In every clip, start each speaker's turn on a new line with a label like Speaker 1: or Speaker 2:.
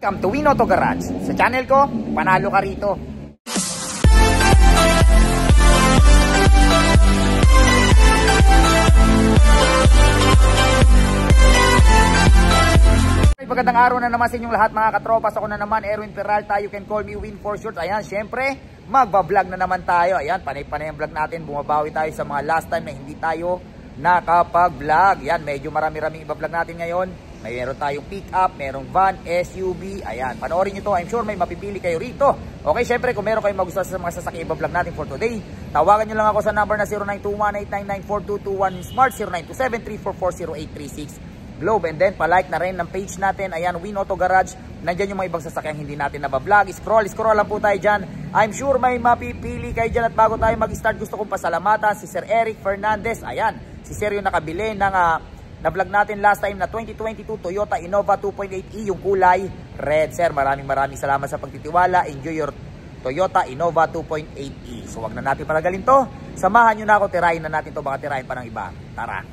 Speaker 1: Welcome to Win Auto Garage. Sa channel ko, panalo ka rito. Magandang araw na naman sa inyong lahat mga katropas. Ako na naman, Erwin Peralta. You can call me Win for short. Ayan, syempre, magbablog na naman tayo. Ayan, panay-panay ang vlog natin. Bumabawi tayo sa mga last time na hindi tayo nakapag-vlog. Ayan, medyo marami-raming iba-vlog natin ngayon. Mayroon tayong pick-up, merong van, SUV. Ayan, panoorin nyo to. I'm sure may mapipili kayo rito. Okay, syempre, kung meron kayong magustuhan sa mga sasakyan iba-vlog natin for today, tawagan nyo lang ako sa number na 0921-899-4221 Smart 0927-344-0836 Globe. And then, palike na rin ng page natin. Ayan, Win Auto Garage. Nandyan yung mga ibang sasakyan hindi natin nabablog. Scroll lang po tayo dyan. I'm sure may mapipili kayo dyan. At bago tayo mag-start, gusto kong pasalamatan si Sir Eric Fernandez. Ayan, si Sir yung nakabili ng na-vlog natin last time na 2022 Toyota Innova 2.8e, yung kulay red. Sir, maraming salamat sa pagtitiwala. Enjoy your Toyota Innova 2.8e. So, wag na natin palagalin to. Samahan nyo na ako, tirahin na natin to. Baka tirahin pa ng iba. Tara!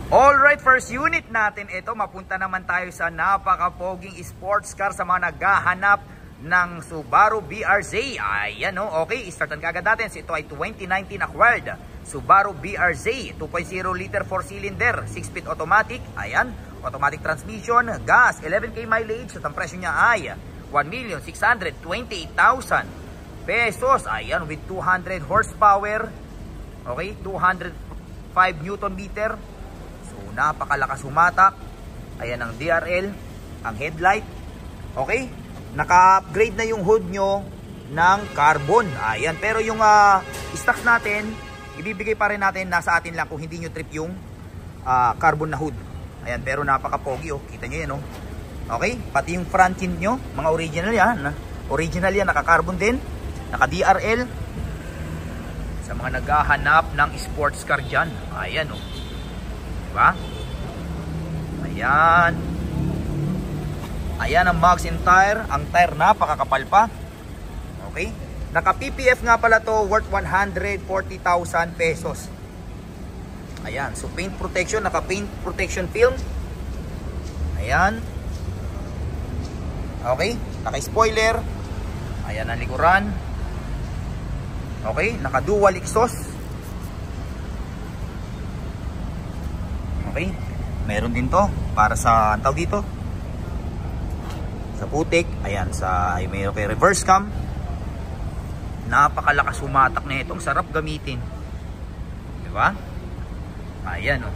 Speaker 1: Alright, first unit natin ito. Mapunta naman tayo sa napaka-poging sports car sa mga naghahanap ng Subaru BRZ. Ayan o, okay, startan kagad natin. So, ito ay 2019 acquired Subaru BRZ 2.0 liter 4-cylinder 6-speed automatic. Ayan, automatic transmission, gas, 11k mileage. At ang presyo niya ay 1,628,000 pesos. Ayan, with 200 horsepower. Okay, 205 Newton meter. Napakalakas humatak. Ayan ang DRL, ang headlight. Okay, naka-upgrade na yung hood nyo ng carbon. Ayan, pero yung stocks natin, ibibigay pa rin natin, nasa atin lang kung hindi nyo trip yung carbon na hood. Ayan, pero napaka-pogi oh. Kita nyo yan oh. Okay, pati yung front tint nyo, mga original yan. Original yan, naka-carbon din, naka-DRL. Sa mga naghahanap ng sports car dyan. Ayan oh. Diba? Ayan. Ayan ang mags and tire. Ang tire napakakapal pa. Okay. Naka PPF nga pala to, worth 140,000 pesos. Ayan. So paint protection, naka paint protection film. Ayan. Okay. Naka spoiler. Ayan ang likuran. Okay. Naka dual exhaust. Okay, meron din to para sa tawag dito sa putik. Ayan, ay mayroon kay reverse cam. Napakalakas humatak na itong, sarap gamitin, di ba? Ayan oh.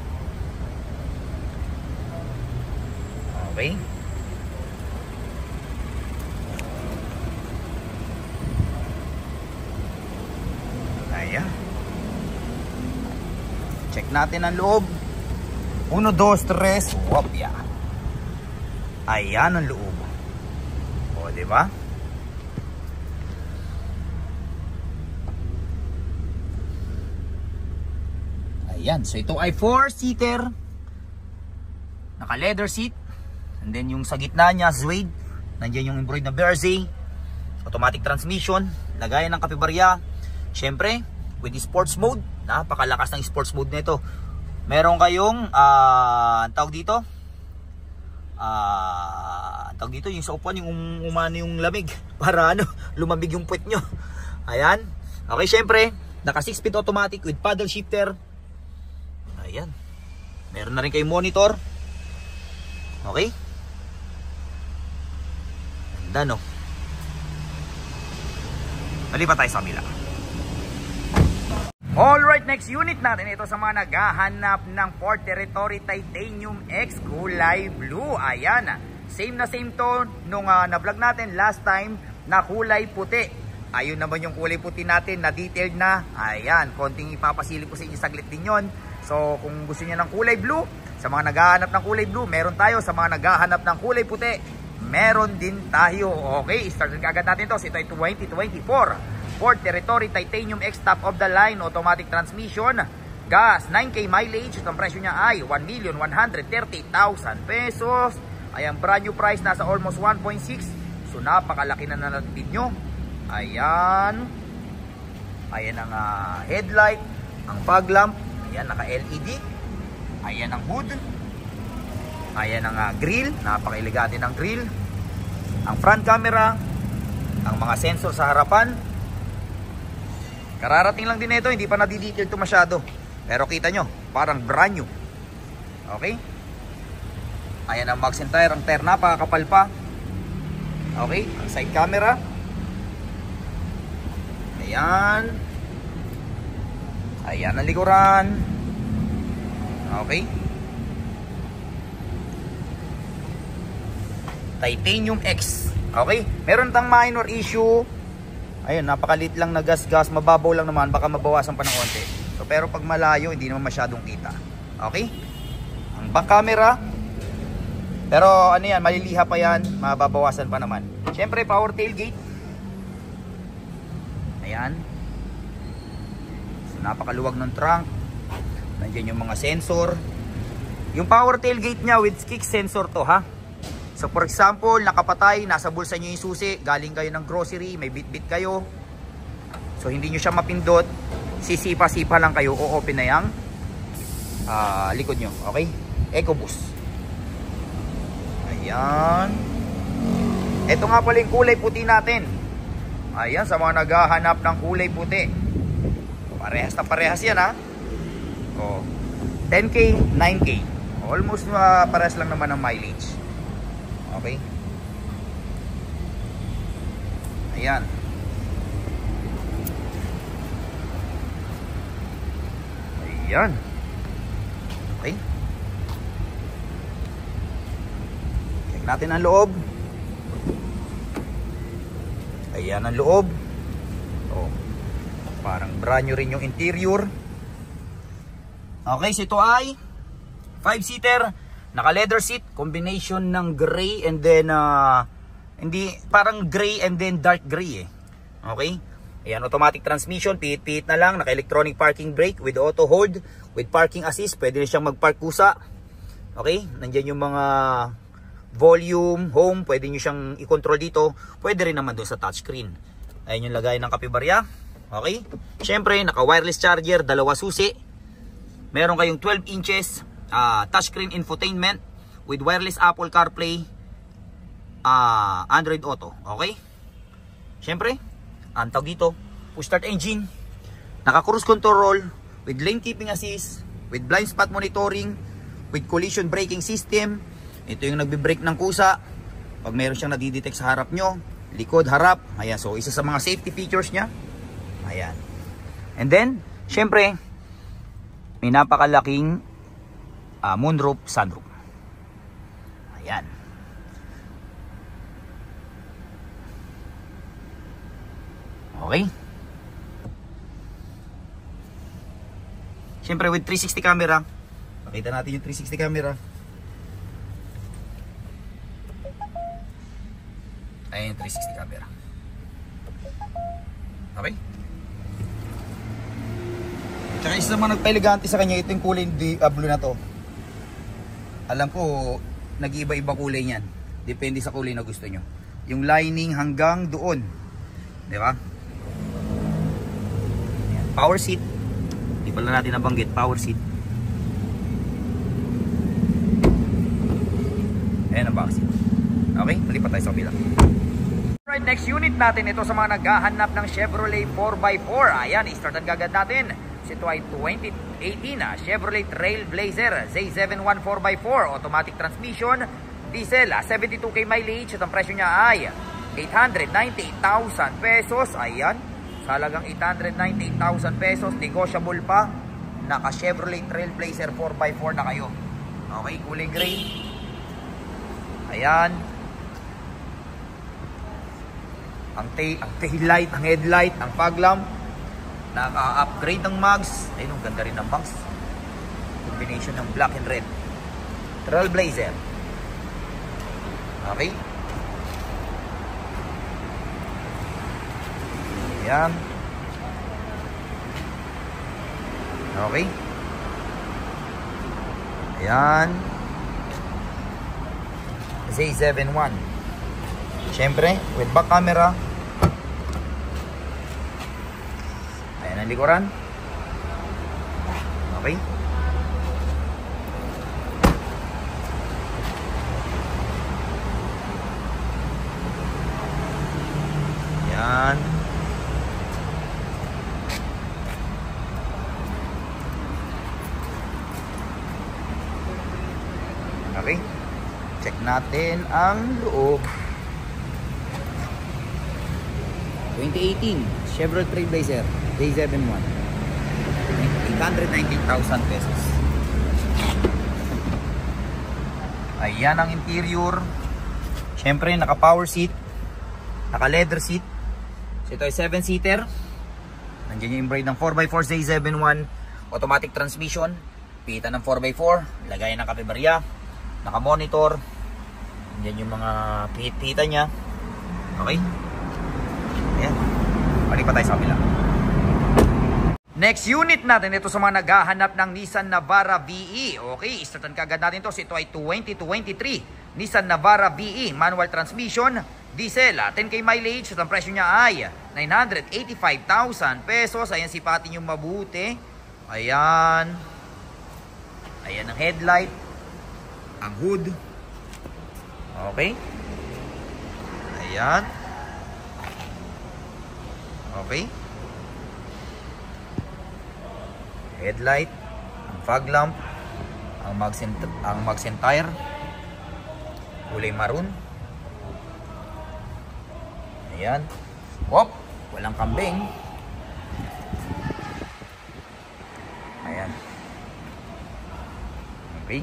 Speaker 1: Okay, ayan, check natin ang loob. 1, 2, 3, wopya. Ayan ang loob. O, diba? Ayan. So, ito ay 4-seater. Naka-leather seat. And then, yung sa gitna niya, suede. Nandiyan yung embroidered na BRZ. Automatic transmission. Lagayan ng kapibarya. Syempre, with the sports mode. Napakalakas ng sports mode nito. Meron kayong tawag dito yung sa upuan, yung umano yung lamig para lumamig yung puwet nyo. Ayan. Okay, syempre naka 6-speed automatic with paddle shifter. Ayan. Meron na rin kayong monitor. Okay. Ganda no. Malipat tayo sa kabila. Alright, next unit natin ito sa mga naghahanap ng Ford Territory Titanium X kulay blue. Ayan, same na same to nung na-vlog natin last time na kulay puti. Ayun naman yung kulay puti natin na detailed na. Ayan, konting ipapasilip ko sa inyo saglit din yon. So kung gusto niyo ng kulay blue, sa mga naghahanap ng kulay blue, meron tayo. Sa mga naghahanap ng kulay puti, meron din tayo. Okay, start agad natin to. So, ito ay 2024 Ford Territory Titanium X top of the line, automatic transmission, gas, 9k mileage. Ang presyo niya ay 1,130,000 pesos. Ayan, brand new price, nasa almost 1.6. So napakalaki na natipid nyo. Ayan. Ayan ang headlight, ang fog lamp. Ayan, naka LED. Ayan ang hood. Ayan ang grill, napaka-elegante ng grill. ang front camera, ang mga sensor sa harapan. Kararating lang din ito, hindi pa nadidetail ito masyado. Pero kita nyo, parang brand new. Okay? Ayan ang mags and tire, ang tire napakakapal pa. Okay, ang side camera. Ayan. Ayan ang likuran. Okay. Titanium X. Okay, meron tang minor issue. Ayun, napakalit lang na gas-gas, mababaw lang naman, baka mabawasan pa ng konti. So, pero pag malayo, hindi naman masyadong kita. Okay? Ang back camera. Pero ano yan, maliliha pa yan, mababawasan pa naman. Siyempre, power tailgate. Ayan. So, napakaluwag ng trunk. Nandiyan yung mga sensor. Yung power tailgate nya with kick sensor to, ha? So for example, nakapatay, nasa bulsa nyo yung susi, galing kayo ng grocery, may bit-bit kayo. So hindi nyo siya mapindot, sisipa-sipa lang kayo, o-open na yung likod nyo. Okay? EcoBoost. Ayan. Ito nga pala yung kulay puti natin. Ayan, sa mga naghahanap ng kulay puti. Parehas na parehas yan, ha? O, 10K, 9K. Almost parehas lang naman ang mileage. Okay. Ayan. Ayan. Okay. Check natin ang loob. Ayan ang loob. Oh. Parang brand new rin yung interior. Okay, so ito ay 5-seater. Naka leather seat, combination ng gray and then hindi, parang gray and then dark gray eh. Okay? Ayan, automatic transmission, pihit-pihit na lang, naka electronic parking brake with auto hold, with parking assist, pwede rin siyang magpark kusa. Okay? Nandiyan yung mga volume, home, pwede nyo siyang i-control dito, pwede rin naman doon sa touchscreen. Ayan yung lagay ng kapibarya. Okay? Syempre, naka wireless charger, dalawa susi. Meron kayong 12 inches touchscreen infotainment with wireless Apple CarPlay, Android Auto. Okay? Syempre, ang tawag dito, push start engine, naka cruise control with lane keeping assist, with blind spot monitoring, with collision braking system. Ito yung nagbe-brake ng kusa pag meron siyang nadidetect sa harap nyo, likod, harap. Ayan, so isa sa mga safety features nya. Ayan. And then, syempre, may napakalaking moonroof, sunroof. Ayan. Okay. Siyempre with 360 camera. Pakita natin yung 360 camera. Ayan yung 360 camera. Okay. Tsaka isa naman nagpa-elegante sa kanya, ito yung kulay blue na to. Alam ko, nag-iiba-iba kulay niyan. Depende sa kulay na gusto nyo. Yung lining hanggang doon. Di ba? Power seat. Di pala natin nabanggit. Power seat. Ayan ang back seat. Okay, malipat tayo sa kabila. Alright, next unit natin. Ito sa mga naghahanap ng Chevrolet 4x4. Ayan, i-startan gagad natin. Ito ay 2018 Chevrolet Trailblazer Z71 4x4 automatic transmission, diesel, 72k mileage at ang presyo niya ay 898,000 pesos. Ayan, sa halagang 898,000 pesos, negotiable pa. Naka Chevrolet Trailblazer 4x4 na kayo. Okay, kulay gray. Ayan, ang tail light, ang headlight, ang fog lamp. Naka-upgrade ng mags. Ayun, ang ganda rin ng mags. Combination ng black and red. Trailblazer. Okay. Ayan. Okay. Ayan. Z71. Siyempre, with back camera. Ayan ang likuran. Okay. Ayan. Okay. Check natin ang loob. 2018 Chevrolet Trailblazer J71. 819,000 pesos. Ayan ang interior. Siyempre, naka-power seat, naka-leather seat. So, ito ay 7-seater. Nandiyan yung braid ng 4x4 J71. Automatic transmission. Pita ng 4x4. Lagayan ng kapebarya. Naka-monitor. Nandiyan yung mga pita niya. Okay. Ayan. Balik pa tayo sa kabila. Next unit natin, ito sa mga naghahanap ng Nissan Navara VE. Okay, startan kagad natin to. Ito ay 2023 Nissan Navara VE, manual transmission, diesel, 10K mileage. At ang presyo niya ay 985,000 pesos. Ayan, sipatin yung mabuti. Ayan. Ayan ang headlight, ang hood. Okay. Ayan. Okay. Headlight, ang fog lamp, ang mags and tire, kulay maroon. Ayan. Wop, walang kambing. Ayan. Okay.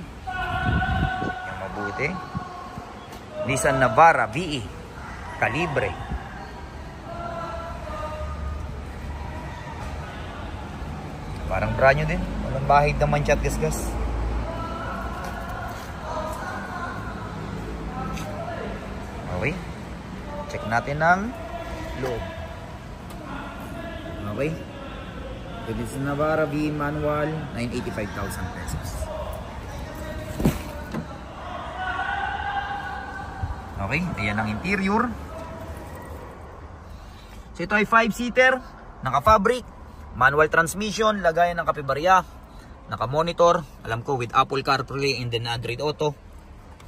Speaker 1: Yung mabuti. Nissan Navara VE, kalibre. Parang brand new din. Walang bahid naman chat gas-gas. Okay. Check natin ang loob. Okay. So this is Navara VE manual, 985,000 pesos. Okay. Ayan ang interior. So ito ay 5-seater. Naka-fabric. Manual transmission, lagayan ng kapebarya, naka-monitor, alam ko with Apple CarPlay and then Android Auto.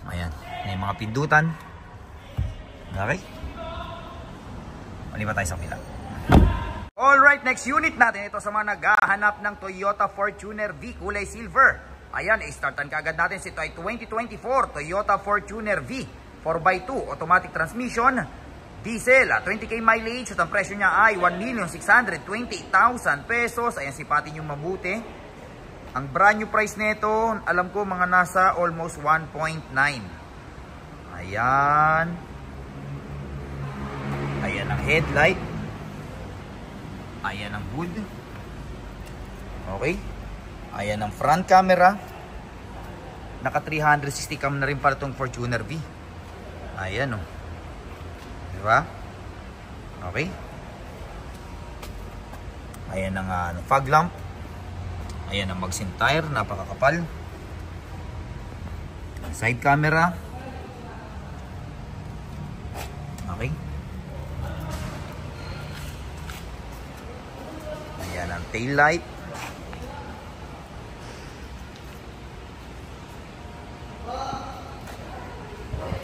Speaker 1: Ayan, may mga pindutan. Okay. Maliba tayo sa kabila. Alright, next unit natin, ito sa mga naghahanap ng Toyota Fortuner V, kulay silver. Ayan, startan kaagad natin. Ito ay 2024 Toyota Fortuner V, 4x2, automatic transmission, diesel, 20K mileage. At ang presyo niya ay 1,620,000 pesos. Ayan, sipatin yung mabuti. Ang brand new price nito, alam ko mga nasa almost 1.9. Ayan. Ayan ang headlight. Ayan ang hood. Okay. Ayan ang front camera. Naka 360 cam na rin para itong Fortuner V. Ayan o. Diba? Okay. Ayan ang fog lamp. Ayan ang mags and tire, napakakapal. Side camera. Okay. Ayan ang tail light.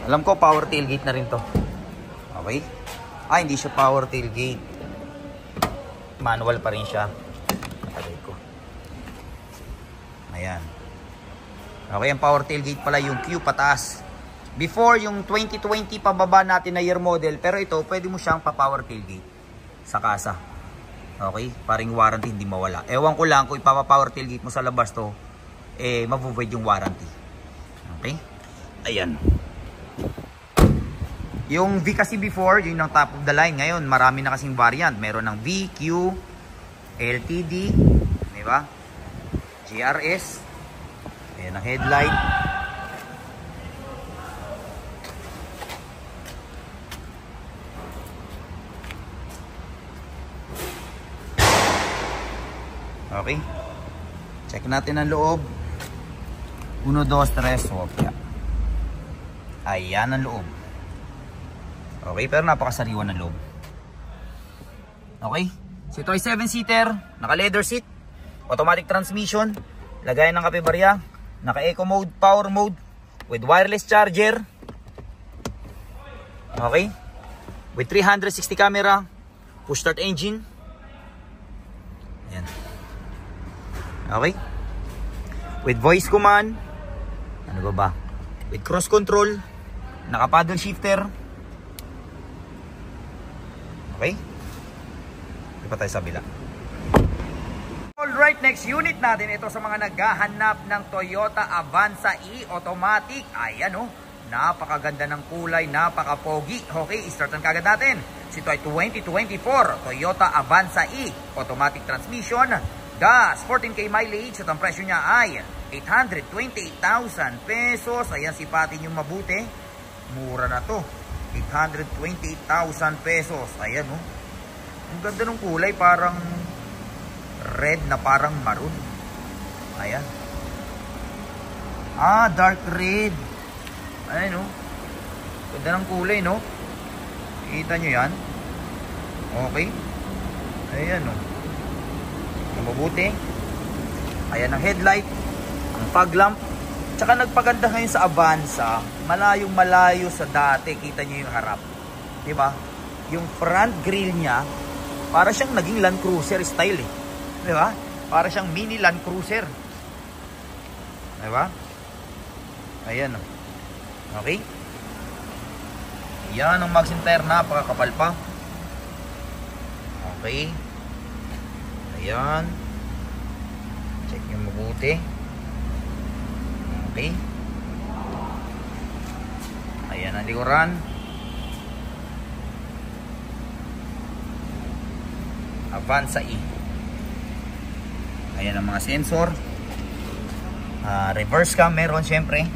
Speaker 1: Alam ko power tailgate na rin to. Okay. Ah, hindi siya power tailgate. Manual pa rin siya. Aray ko. Ayan. Okay, ang power tailgate pala yung Q pataas. Before yung 2020 pababa natin na year model, pero ito pwede mo siyang pa-power tailgate sa kasa. Okay? Paring warranty hindi mawala. Ewan ko lang kung ipapa-power tailgate mo sa labas to, eh mabuvoid yung warranty. Okay? Ayan. Yung V kasi before, yun ang top of the line. Ngayon, marami na kasing variant. Meron ng V, Q, LTD, di ba? GRS. Ayan ang headlight. Okay. Check natin ang loob. 1, 2, 3, okay. Ayan ang loob. Okay, pero napakasariwa ng loob. Okay. So ito ay 7-seater, naka leather seat, automatic transmission, lagayan ng kapebarya, naka eco mode, power mode, with wireless charger. Okay. With 360 camera, Push start engine. Ayan. Okay. With voice command. Ano ba? With cruise control. Naka paddle shifter. Okay. Di pa tayo sa bila. Alright, next unit natin. Ito sa mga naghahanap ng Toyota Avanza E automatic. Ayan oh. Napakaganda ng kulay, napaka-pogi. Okay, startan kagad natin. Ito ay 2024 Toyota Avanza E automatic transmission. Gas, 14k mileage at ang presyo niya ay 828,000 pesos. Ayan, sipatin yung mabuti. Mura na to. 828,000 pesos. Ayan oh. Ang ganda ng kulay, parang red na parang maroon. Ayan. Ah, dark red. Ayan oh. Ganda ng kulay, no? Kita nyo yan? Okay. Ayan oh. Mabuti. Ayan ang headlight. Ang fog lamp. Tsaka nagpaganda ngayon sa Avanza. Malayong malayo sa dati. Kita nyo yung harap. Diba? Yung front grille niya, para siyang naging Land Cruiser style eh. Diba? Para siyang mini Land Cruiser. Diba? Ayan oh. Okay. Yan ang mag center, napakakapal pa. Okay. Ayan. Check nyo mabuti. Okay. Ayan ang likuran. Avanza E. Ayan ang mga sensor. Reverse cam meron syempre.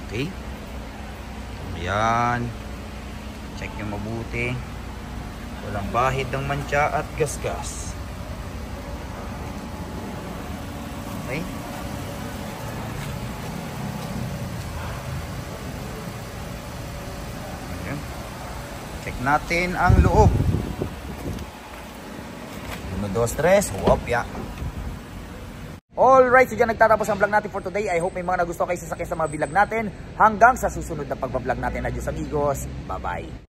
Speaker 1: Okay. Ayan. Check nyo mabuti. Walang bahid ng mantsa at gasgas. Okay. Ayan. Check natin ang loob. 1, 2, 3. Wopya. Alright, so dyan nagtatapos ang vlog natin for today. I hope may mga nagustuhan kayo sasakyan sa mga vlog natin. Hanggang sa susunod na pagbablog natin. Adios amigos. Bye-bye.